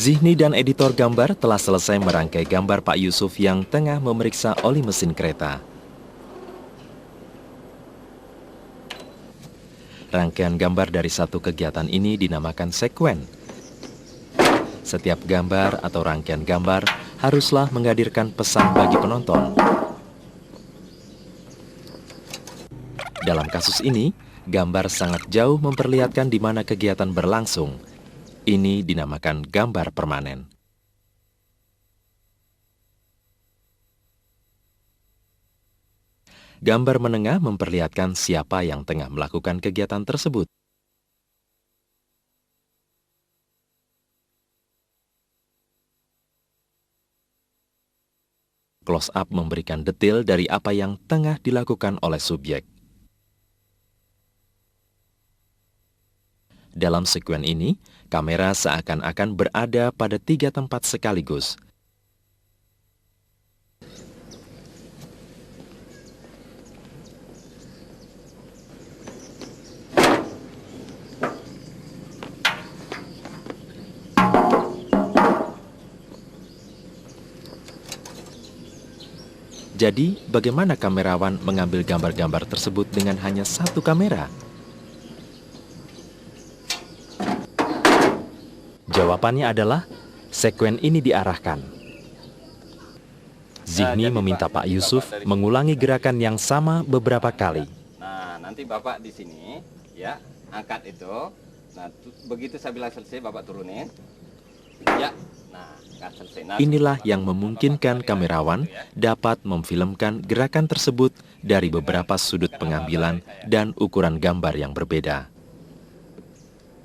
Zihni dan editor gambar telah selesai merangkai gambar Pak Yusuf yang tengah memeriksa oli mesin kereta. Rangkaian gambar dari satu kegiatan ini dinamakan sekuen. Setiap gambar atau rangkaian gambar haruslah menghadirkan pesan bagi penonton. Dalam kasus ini, gambar sangat jauh memperlihatkan di mana kegiatan berlangsung. Ini dinamakan gambar permanen. Gambar menengah memperlihatkan siapa yang tengah melakukan kegiatan tersebut. Close up memberikan detail dari apa yang tengah dilakukan oleh subjek. Dalam sekuen ini, kamera seakan-akan berada pada 3 tempat sekaligus. Jadi, bagaimana kamerawan mengambil gambar-gambar tersebut dengan hanya satu kamera? Jawabannya adalah, sekuen ini diarahkan. Zihni meminta Pak Yusuf mengulangi gerakan yang sama beberapa kali. Nah, nanti Bapak di sini, ya, angkat itu. Nah, begitu saya bilang selesai, Bapak turunin. Ya, nah, selesai. Nah, inilah yang memungkinkan kamerawan dapat memfilmkan gerakan tersebut dari beberapa sudut pengambilan dan ukuran gambar yang berbeda.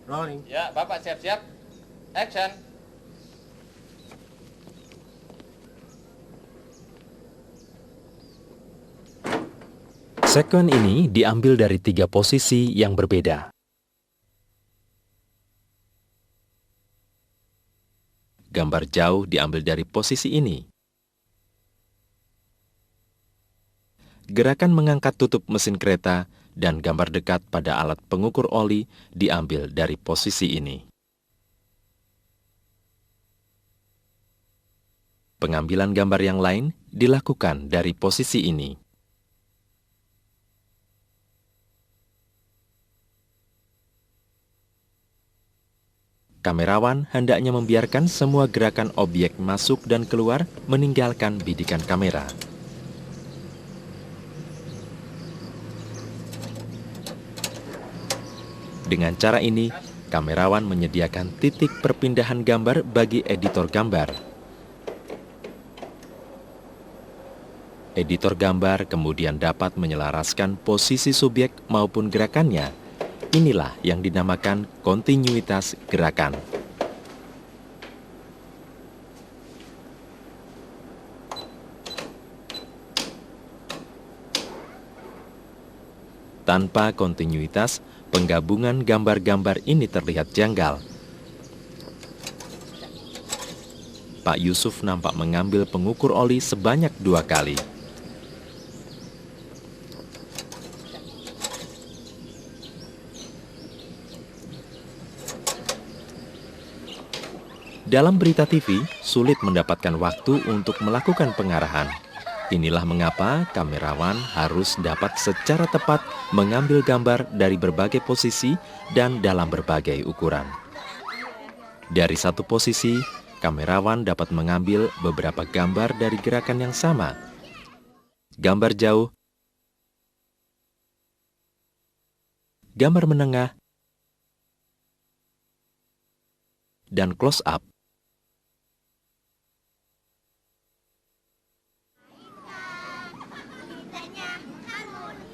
Rolling. Ya, Bapak siap-siap. Action. Sekuen ini diambil dari 3 posisi yang berbeda. Gambar jauh diambil dari posisi ini. Gerakan mengangkat tutup mesin kereta dan gambar dekat pada alat pengukur oli diambil dari posisi ini. Pengambilan gambar yang lain dilakukan dari posisi ini. Kamerawan hendaknya membiarkan semua gerakan objek masuk dan keluar meninggalkan bidikan kamera. Dengan cara ini, kamerawan menyediakan titik perpindahan gambar bagi editor gambar. Editor gambar kemudian dapat menyelaraskan posisi subjek maupun gerakannya. Inilah yang dinamakan kontinuitas gerakan. Tanpa kontinuitas, penggabungan gambar-gambar ini terlihat janggal. Pak Yusuf nampak mengambil pengukur oli sebanyak 2 kali. Dalam berita TV, sulit mendapatkan waktu untuk melakukan pengarahan. Inilah mengapa kamerawan harus dapat secara tepat mengambil gambar dari berbagai posisi dan dalam berbagai ukuran. Dari satu posisi, kamerawan dapat mengambil beberapa gambar dari gerakan yang sama. Gambar jauh, gambar menengah, dan close up.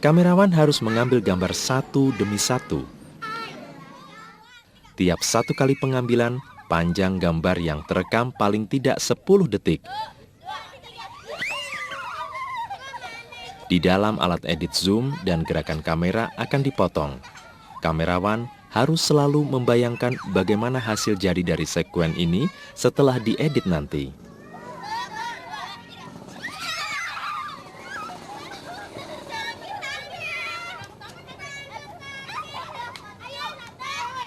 Kamerawan harus mengambil gambar satu demi satu. Tiap 1 kali pengambilan, panjang gambar yang terekam paling tidak 10 detik. Di dalam alat edit zoom dan gerakan kamera akan dipotong. Kamerawan harus selalu membayangkan bagaimana hasil jadi dari sekuen ini setelah diedit nanti.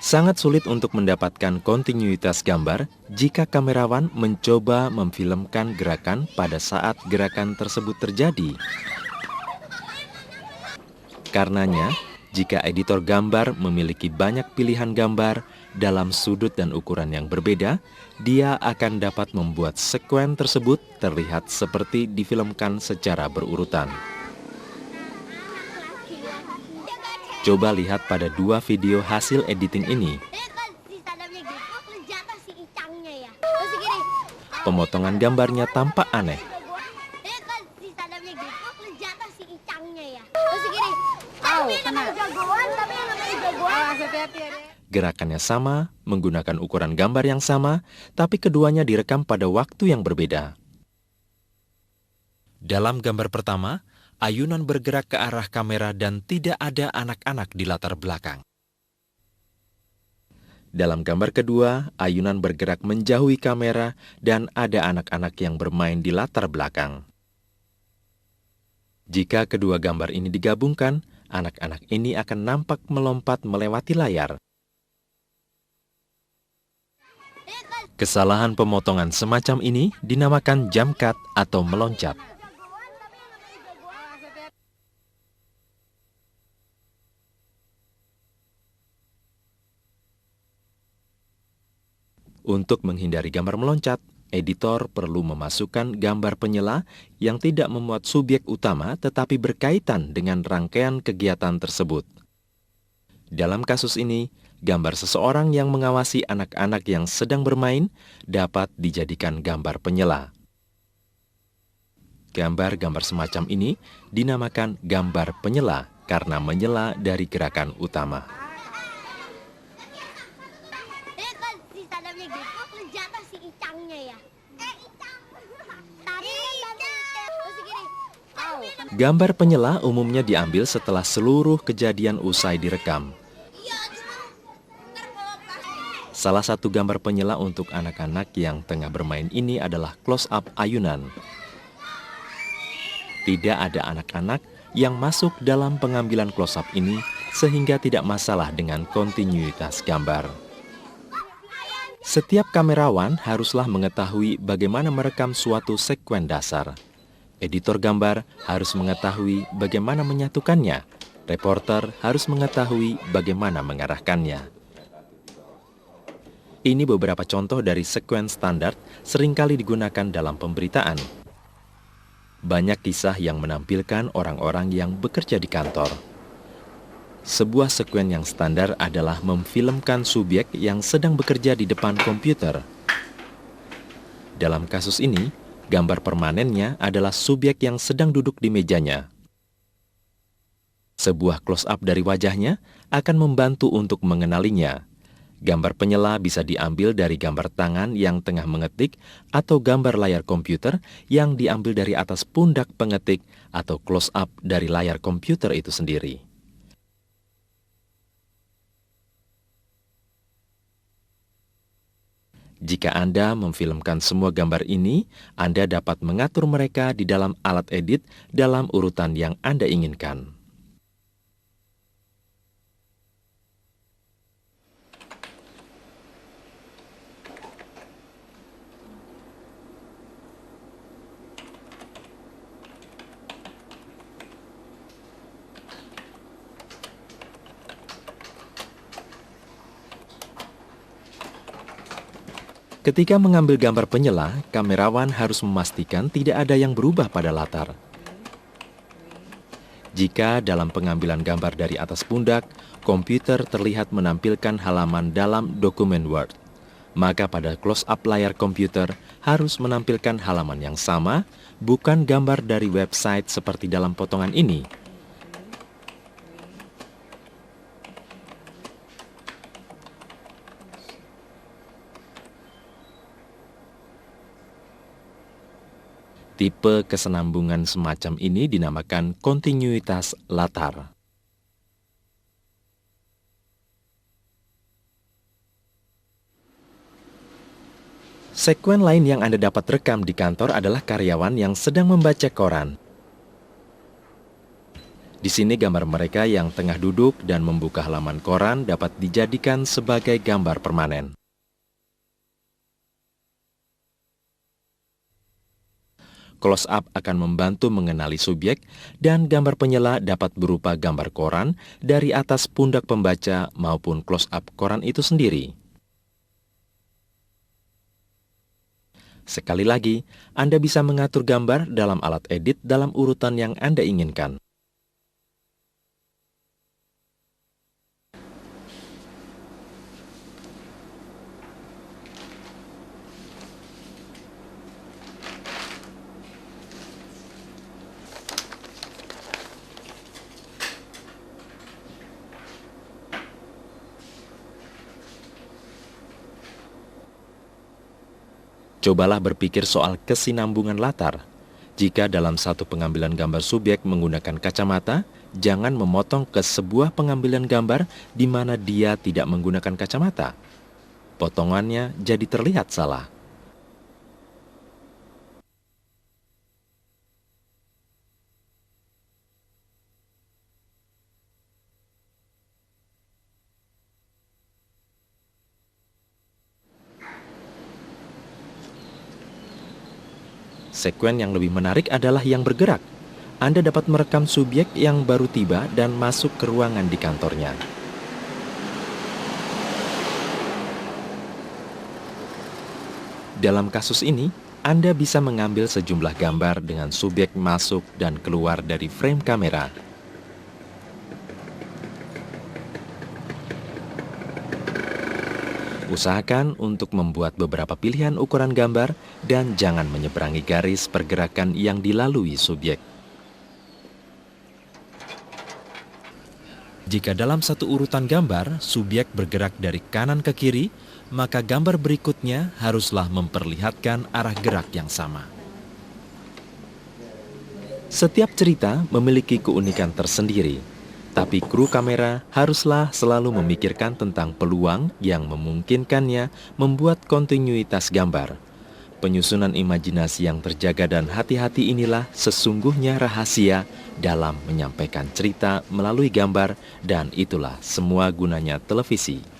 Sangat sulit untuk mendapatkan kontinuitas gambar jika kamerawan mencoba memfilmkan gerakan pada saat gerakan tersebut terjadi. Karenanya, jika editor gambar memiliki banyak pilihan gambar dalam sudut dan ukuran yang berbeda, dia akan dapat membuat sekuen tersebut terlihat seperti difilmkan secara berurutan. Coba lihat pada dua video hasil editing ini. Pemotongan gambarnya tampak aneh. Gerakannya sama, menggunakan ukuran gambar yang sama, tapi keduanya direkam pada waktu yang berbeda. Dalam gambar pertama, ayunan bergerak ke arah kamera dan tidak ada anak-anak di latar belakang. Dalam gambar kedua, ayunan bergerak menjauhi kamera dan ada anak-anak yang bermain di latar belakang. Jika kedua gambar ini digabungkan, anak-anak ini akan nampak melompat melewati layar. Kesalahan pemotongan semacam ini dinamakan jump cut atau meloncat. Untuk menghindari gambar meloncat, editor perlu memasukkan gambar penyela yang tidak memuat subjek utama tetapi berkaitan dengan rangkaian kegiatan tersebut. Dalam kasus ini, gambar seseorang yang mengawasi anak-anak yang sedang bermain dapat dijadikan gambar penyela. Gambar-gambar semacam ini dinamakan gambar penyela karena menyela dari gerakan utama. Gambar penyela umumnya diambil setelah seluruh kejadian usai direkam. Salah satu gambar penyela untuk anak-anak yang tengah bermain ini adalah close-up ayunan. Tidak ada anak-anak yang masuk dalam pengambilan close-up ini sehingga tidak masalah dengan kontinuitas gambar. Setiap kamerawan haruslah mengetahui bagaimana merekam suatu sekuen dasar. Editor gambar harus mengetahui bagaimana menyatukannya. Reporter harus mengetahui bagaimana mengarahkannya. Ini beberapa contoh dari sekuen standar seringkali digunakan dalam pemberitaan. Banyak kisah yang menampilkan orang-orang yang bekerja di kantor. Sebuah sekuen yang standar adalah memfilmkan subjek yang sedang bekerja di depan komputer. Dalam kasus ini, gambar permanennya adalah subjek yang sedang duduk di mejanya. Sebuah close-up dari wajahnya akan membantu untuk mengenalinya. Gambar penyela bisa diambil dari gambar tangan yang tengah mengetik atau gambar layar komputer yang diambil dari atas pundak pengetik atau close-up dari layar komputer itu sendiri. Jika Anda memfilmkan semua gambar ini, Anda dapat mengatur mereka di dalam alat edit dalam urutan yang Anda inginkan. Ketika mengambil gambar penyela, kamerawan harus memastikan tidak ada yang berubah pada latar. Jika dalam pengambilan gambar dari atas pundak, komputer terlihat menampilkan halaman dalam dokumen Word, maka pada close-up layar komputer harus menampilkan halaman yang sama, bukan gambar dari website seperti dalam potongan ini. Tipe kesenambungan semacam ini dinamakan kontinuitas latar. Sekuen lain yang Anda dapat rekam di kantor adalah karyawan yang sedang membaca koran. Di sini gambar mereka yang tengah duduk dan membuka halaman koran dapat dijadikan sebagai gambar permanen. Close up akan membantu mengenali subjek dan gambar penyela dapat berupa gambar koran dari atas pundak pembaca maupun close up koran itu sendiri. Sekali lagi, Anda bisa mengatur gambar dalam alat edit dalam urutan yang Anda inginkan. Cobalah berpikir soal kesinambungan latar. Jika dalam satu pengambilan gambar subjek menggunakan kacamata, jangan memotong ke sebuah pengambilan gambar di mana dia tidak menggunakan kacamata. Potongannya jadi terlihat salah. Sekuen yang lebih menarik adalah yang bergerak. Anda dapat merekam subjek yang baru tiba dan masuk ke ruangan di kantornya. Dalam kasus ini, Anda bisa mengambil sejumlah gambar dengan subjek masuk dan keluar dari frame kamera. Usahakan untuk membuat beberapa pilihan ukuran gambar dan jangan menyeberangi garis pergerakan yang dilalui subjek. Jika dalam satu urutan gambar, subjek bergerak dari kanan ke kiri, maka gambar berikutnya haruslah memperlihatkan arah gerak yang sama. Setiap cerita memiliki keunikan tersendiri. Tapi kru kamera haruslah selalu memikirkan tentang peluang yang memungkinkannya membuat kontinuitas gambar. Penyusunan imajinasi yang terjaga dan hati-hati inilah sesungguhnya rahasia dalam menyampaikan cerita melalui gambar, dan itulah semua gunanya televisi.